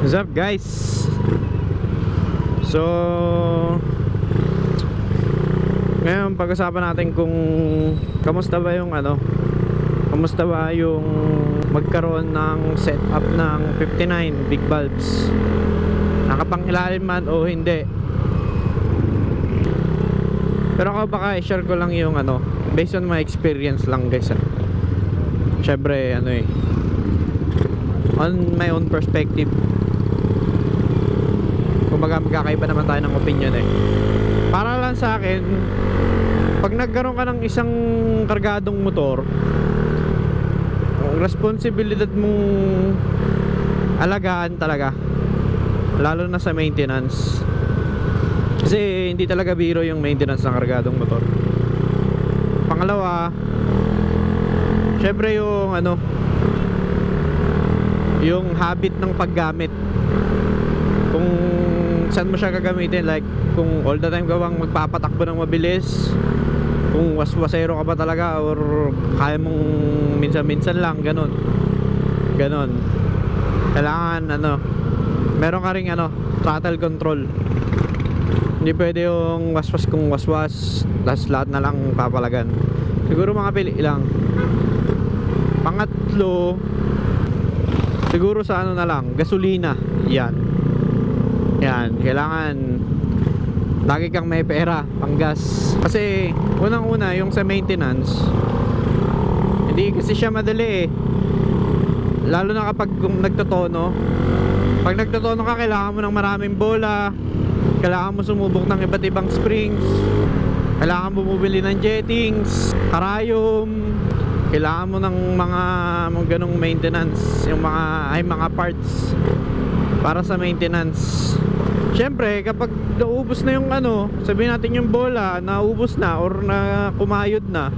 What's up guys? So ngayon pag-usapan natin kung kamusta ba yung magkaroon ng setup ng 59 big bulbs, nakapangilalim man o hindi. Pero ako baka i-share ko lang yung based on my experience lang guys. Syempre on my own perspective. Kumbaga magkakaiba naman tayo ng opinion Para lang sa akin, pag nagkaroon ka ng isang kargadong motor, responsibilidad mong alagaan talaga, lalo na sa maintenance. Kasi hindi talaga biro yung maintenance ng kargadong motor. Pangalawa, syempre yung habit ng paggamit. Kung saan mo siya gagamitin, like kung all the time gawang magpapatakbo ng mabilis, kung waswasero ka ba talaga, or kaya mong minsan-minsan lang, ganon. Kailangan meron ka ring throttle control. Hindi pwede yung waswas kung waswas tapos lahat na lang papalagan. Siguro mga pili lang. Pangatlo, siguro sa na lang, gasolina. Yan, kailangan lagi kang may pera pang gas. Kasi unang-una yung sa maintenance, hindi kasi siya madali lalo na kapag nagtotono. Pag nagtotono ka, kailangan mo ng maraming bola, kailangan mo sumubok ng iba't ibang springs, kailangan mo bumili ng jettings, karayom, kailangan mo ng mga ganong maintenance, yung mga parts para sa maintenance. Syempre kapag naubos na yung sabihin natin yung bola, naubos na or na kumayod na,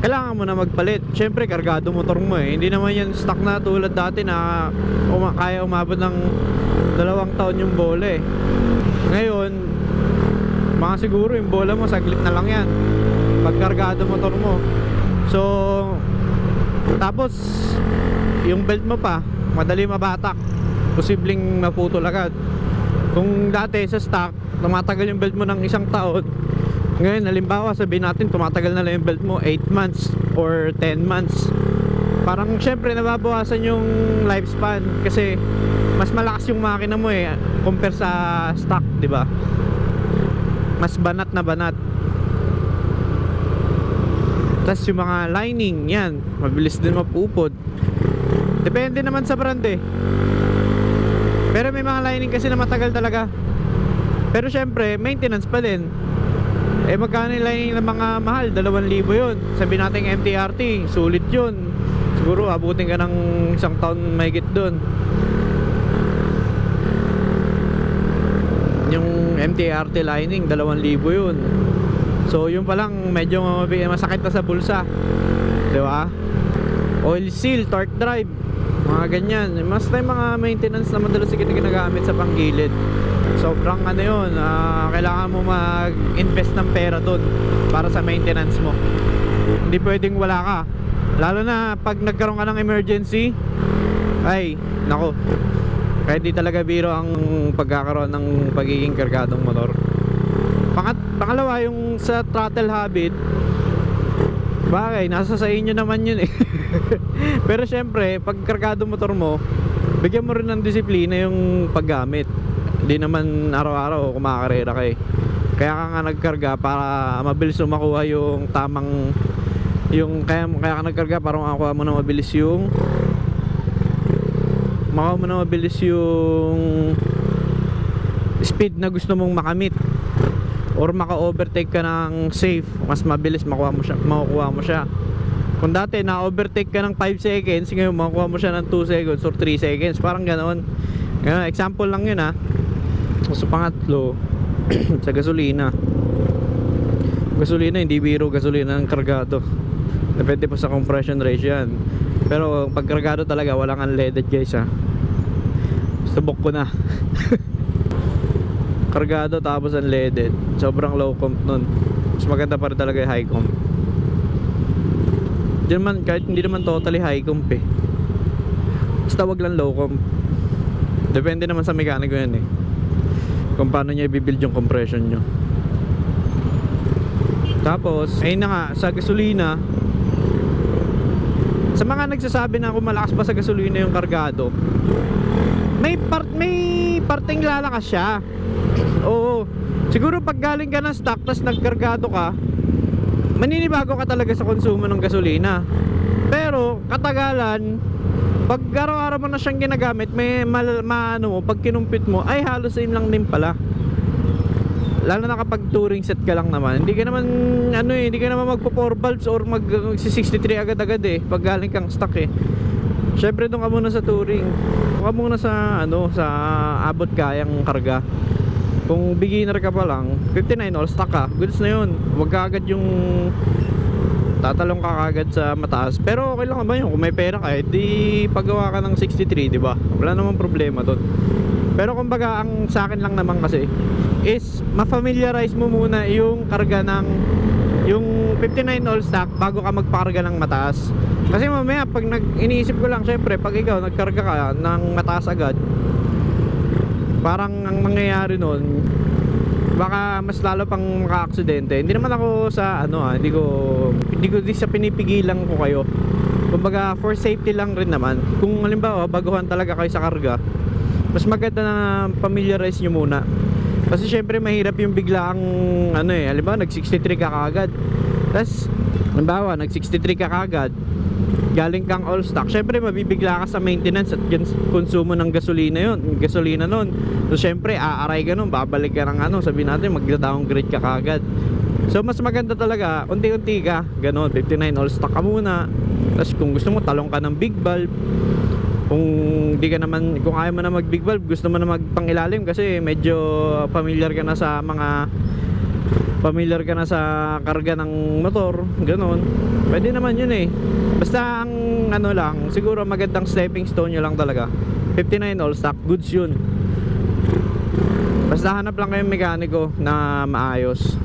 kailangan mo na magpalit. Syempre kargado motor mo hindi naman yan stock na tulad dati na kaya umabot ng 2 taon yung bola Ngayon mga siguro yung bola mo saglit na lang yan pag kargado motor mo. So tapos yung belt mo pa madali mabatak, posibleng maputol agad. Kung dati sa stock tumatagal yung belt mo ng 1 taon, ngayon halimbawa sabihin natin tumatagal na lang yung belt mo 8 months or 10 months, parang syempre nababawasan yung lifespan kasi mas malakas yung makina mo compare sa stock, di ba? Mas banat na banat. Tapos yung mga lining yan, mabilis din mapupod. Depende naman sa brand pero may mga lining kasi na matagal talaga. Pero syempre maintenance pa din. Magkano yung lining ng mga mahal? 2,000 yun. Sabihin natin MTRT, sulit yun. Siguro abutin ka ng 1 taon mahigit dun. Yung MTRT lining 2,000 yun. So yun pa lang medyo masakit na sa bulsa, di ba? Oil seal, torque drive, mga ganyan. Mas na yung mga maintenance na madalas ginagamit sa panggilid. Sobrang yun, kailangan mo mag-invest ng pera dun para sa maintenance mo. Hindi pwedeng wala ka. Lalo na pag nagkaroon ka ng emergency, ay nako, kaya di talaga biro ang pagkakaroon ng pagiging kargadong motor. Pangalawa yung sa throttle habit, bagay nasa sa inyo naman yun Pero syempre pag kargado motor mo, bigyan mo rin ng disiplina yung paggamit. Hindi naman araw-araw kumakarera ka kaya ka nga nagkarga para mabilis mo makuha yung tamang kaya ka nagkarga para makakuha mo na mabilis yung speed na gusto mong makamit, or maka-overtake ka ng safe, mas mabilis makukuha mo siya. Kung dati na-overtake ka ng 5 seconds, ngayon makukuha mo siya ng 2 seconds or 3 seconds, parang ganoon. Example lang yun So pangatlo, sa gasolina, hindi biro gasolina ng kargado. Depende po sa compression ratio yan. Pero pag kargado talaga walang unleaded guys subok ko na kargado tapos unleaded, sobrang low comp nun. Mas maganda pa rin talaga yung high comp. Kahit hindi naman totally high comp basta wag lang low comp. Depende naman sa mekaniko yan eh, kung paano niya i-build yung compression nyo. Tapos ayun na nga, sa gasolina, sa mga nagsasabi na kung malakas ba sa gasolina yung kargado, may parteng lalakas siya. Oo, siguro pag galing ka ng stock tapos nagkargado ka, maninibago ka talaga sa konsumo ng gasolina. Pero katagalan, pag araw-araw mo na siyang ginagamit, may maano mo, pag kinumpit mo, ay halos same lang din pala. Lalo na kapag touring set ka lang naman, hindi ka naman hindi ka naman magpo 4 valves or mag 63 agad-agad eh pag galing kang stock eh. Syempre doon ka muna sa touring, doon ka muna sa sa abot kayang karga. Kung beginner ka pa lang, 59 all stock ka, goods na yun. Huwag ka agad yung tatalong ka agad sa mataas. Pero okay lang naman yun, kung may pera ka, di pagawa ka ng 63, di ba? Wala namang problema doon. Pero kumbaga ang sa akin lang naman kasi is ma-familiarize mo muna yung karga ng yung 59 all stock bago ka magpakarga ng mataas. Kasi mamaya pag iniisip ko lang, syempre pag ikaw nagkarga ka ng mataas agad, parang ang mangyayari nun, baka mas lalo pang maka-aksidente. Hindi naman ako sa hindi ko sa pinipigilan ko kayo. Kumbaga for safety lang rin naman. Kung halimbawa baguhan talaga kayo sa karga, mas maganda na familiarize nyo muna. Kasi syempre mahirap yung biglaang halimbawa nag-63 ka kaagad, tapos halimbawa nag-63 ka kaagad, galing kang all stock, syempre mabibigla ka sa maintenance at konsumo ng gasolina nun. So syempre aaray ka nun, babalik ka ng sabihin natin magda-downgrade ka kaagad. So mas maganda talaga unti-unti ka, ganon, 59 all stock ka muna. Tapos kung gusto mo talong ka ng big valve. Kung ayaw mo na mag big valve, gusto mo na magpangilalim kasi medyo familiar ka na sa karga ng motor, ganun. Pwede naman yun eh. Basta ang lang, siguro magandang stepping stone nyo lang talaga 59 all stock, goods yun. Basta hanap lang kayong mekaniko na maayos.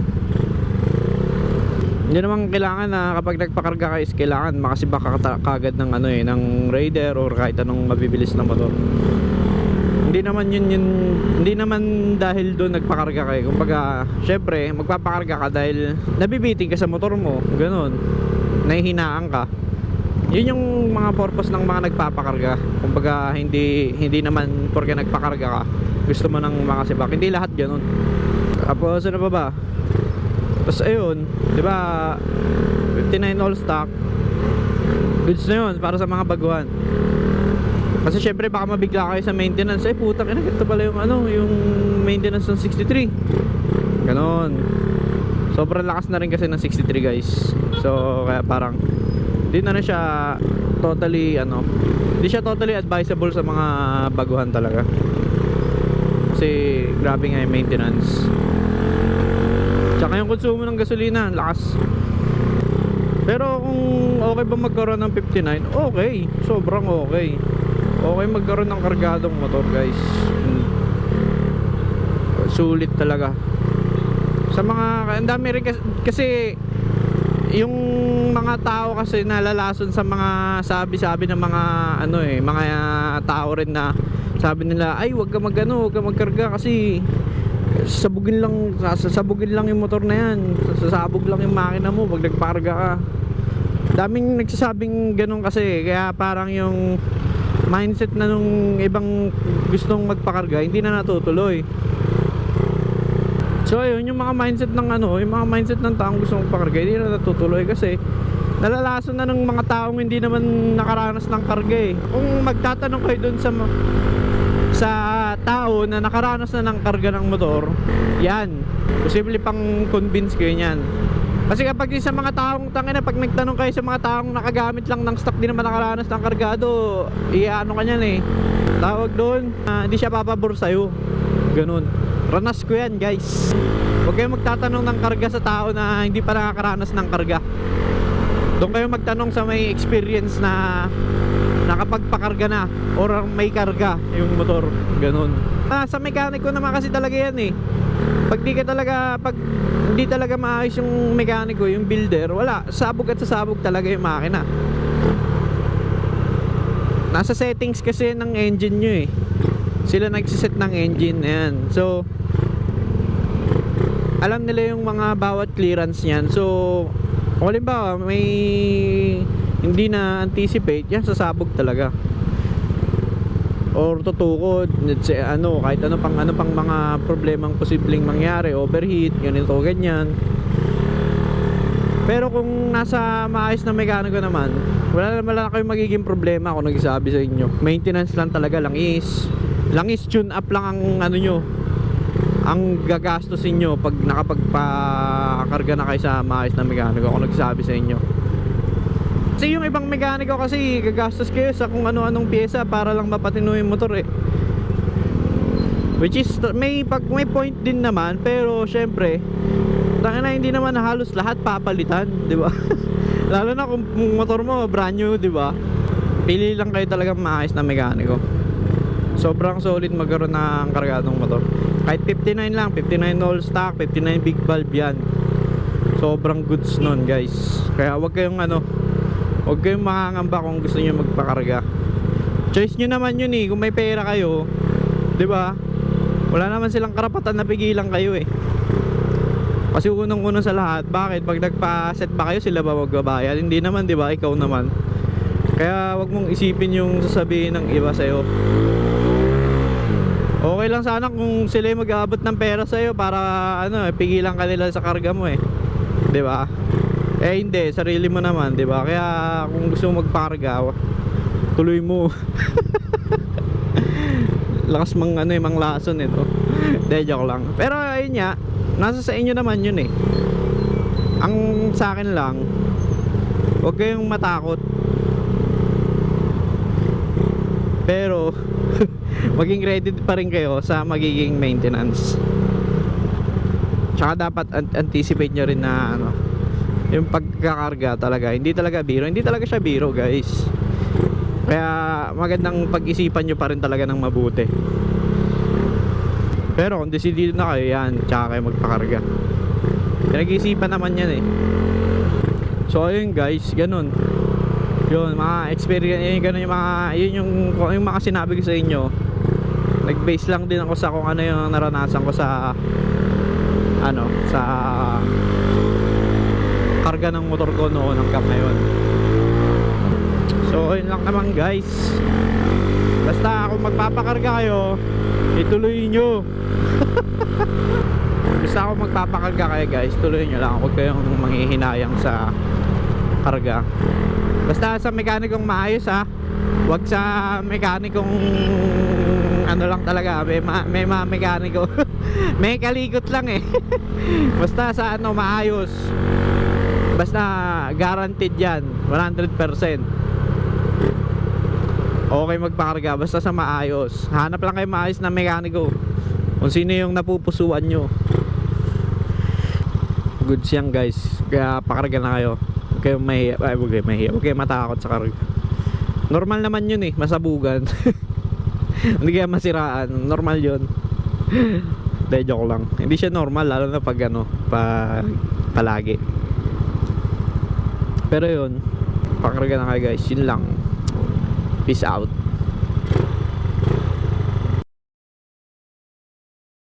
Hindi naman kailangan na kapag nagpakarga ka is kailangan makasibak ka kagad ng ng Raider or kahit anong mabibilis na motor. Hindi naman hindi naman dahil doon nagpakarga kayo. Kumbaga, syempre magpapakarga ka dahil nabibiting ka sa motor mo, ganun. Nahihinaan ka. Yun yung mga purpose ng mga nagpapakarga. Kumbaga, hindi naman porque nagpakarga ka gusto mo nang makasibak. Hindi lahat ganun. Tapos ano pa ba? Tapos ayun, di ba 59 all stock, goods na yun para sa mga baguhan. Kasi syempre baka mabigla kayo sa maintenance, ay putang ina, ganito pala yung maintenance ng 63, ganon. Sobrang lakas na rin kasi ng 63 guys. So kaya parang di na siya totally di siya totally advisable sa mga baguhan talaga. Kasi grabe nga yung maintenance. Tsaka yung konsumo ng gasolina, lakas. Pero kung okay ba magkaroon ng 59, okay, sobrang okay. Okay magkaroon ng kargadong motor guys. Sulit talaga. Sa mga, ang dami rin kasi yung mga tao kasi nalalason sa mga sabi-sabi ng mga mga tao rin na sabi nila, ay wag ka magkarga kasi sasabugin lang yung motor na yan, sasabog lang yung makina mo pag nagparga ka. Daming nagsasabing ganun kasi, kaya parang yung mindset na nung ibang gustong magpakarga hindi na natutuloy. So ayun, yung mga mindset ng taong gustong magpakarga hindi na natutuloy kasi nalalason na ng mga taong hindi naman nakaranas ng karga eh. Kung magtatanong kayo dun sa tao na nakaranas na ng karga ng motor, yan, posible pang convince kayo niyan. Kasi kapag sa mga taong pag nagtanong kayo sa mga taong nakagamit lang ng stock, di naman nakaranas ng kargado, ka niyan eh, tawag doon, hindi siya papabor sa'yo, ganun. Ranas ko yan guys. Huwag kayong magtatanong ng karga sa tao na hindi pa nakakaranas ng karga. Doon kayo magtanong sa may experience na nakapagpakarga na or may karga yung motor, ganun. Sa mekaniko naman kasi talaga yan eh. Pag hindi talaga maayos yung mekaniko, yung builder, wala, sabog at sasabog talaga yung makina. Nasa settings kasi ng engine nyo eh. sila nagsiset ng engine. Ayan. So alam nila yung mga bawat clearance niyan. So kung halimbawa may hindi na anticipate, yan sasabog talaga or tutukod, kahit ano pang mga problemang posibleng mangyari, overheat, ganito, ganyan. Pero kung nasa maayos na mekaniko naman, wala kayong magiging problema. Ako nagsasabi sa inyo, maintenance lang talaga, langis tune up lang ang ano nyo, ang gagastusin nyo pag nakapagpakarga na kayo sa maayos na mekaniko. Ako nagsasabi sa inyo, kasi yung ibang mekaniko kasi gagastos kayo sa kung ano-anong pyesa para lang mapatino yung motor eh. Which is may point din naman, pero syempre tangina, hindi naman halos lahat papalitan, di ba? Lalo na kung motor mo brand new, di ba? Pili lang kayo talagang maayos na mekaniko. Sobrang solid magkaroon ng kargadong motor. Kahit 59 lang, 59 all stock, 59 big valve yan. Sobrang goods nun, guys. Kaya huwag kayong makangamba kung gusto niyo magpakarga. Choice niyo naman yun eh. Kung may pera kayo, 'di ba? Wala naman silang karapatan na pigilan kayo eh. Kasi unang-una sa lahat, bakit pag nagpa-set ba kayo, sila ba magbabayad? Hindi naman, 'di ba? Ikaw naman. Kaya wag mong isipin yung sasabihin ng iba sa'yo. Okay lang sana kung sila mag-aabot ng pera sa'yo para pigilan ka nila sa karga mo eh. 'Di ba? Eh hindi, sarili mo naman, 'di ba? Kaya kung gusto mo magpakarga, tuloy mo. Lakas mang lason ito. De, joke lang. Pero ayun nga, nasa sa inyo naman yun eh. Ang sa akin lang, huwag kayong matakot. Pero maging ready pa rin kayo sa magiging maintenance. Tsaka dapat anticipate nyo rin na yung pagkakarga talaga, hindi talaga siya biro, guys. Kaya magandang pag-isipan nyo pa rin talaga ng mabuti. Pero kung decidido na kayo, yan, tsaka kayo magpakarga. Pinag-isipan naman yan eh. So ayun guys, ganun. Yun, mga experience, yun yung mga sinabi ko sa inyo. Nag-base lang din ako sa kung ano yung naranasan ko sa karga ng motor ko noon hanggang ngayon. So yun lang naman guys. Basta kung magpapakarga kayo, ituloy nyo. Basta kung magpapakarga kayo guys, tuloy nyo lang. Huwag kayong manghihinayang sa karga. Basta sa mekanikong maayos ha. Huwag sa mekanikong lang talaga, may mga mekaniko. May kalikot lang eh. Basta sa maayos. Basta guaranteed yan 100%. Okay magpakarga, basta sa maayos. Hanap lang kayo maayos na mekaniko. Kung sino yung napupusuan nyo. Goods yan guys. Kaya pakarga na kayo. Huwag kayong mahiya. Huwag kayong matakot sa karga. Normal naman yun eh, masabugan. Hindi kaya masiraan. Normal yun. Dahil joke lang. Hindi siya normal lalo na pag palagi. Pero yun, pakarga na kayo guys. Yun lang. Peace out.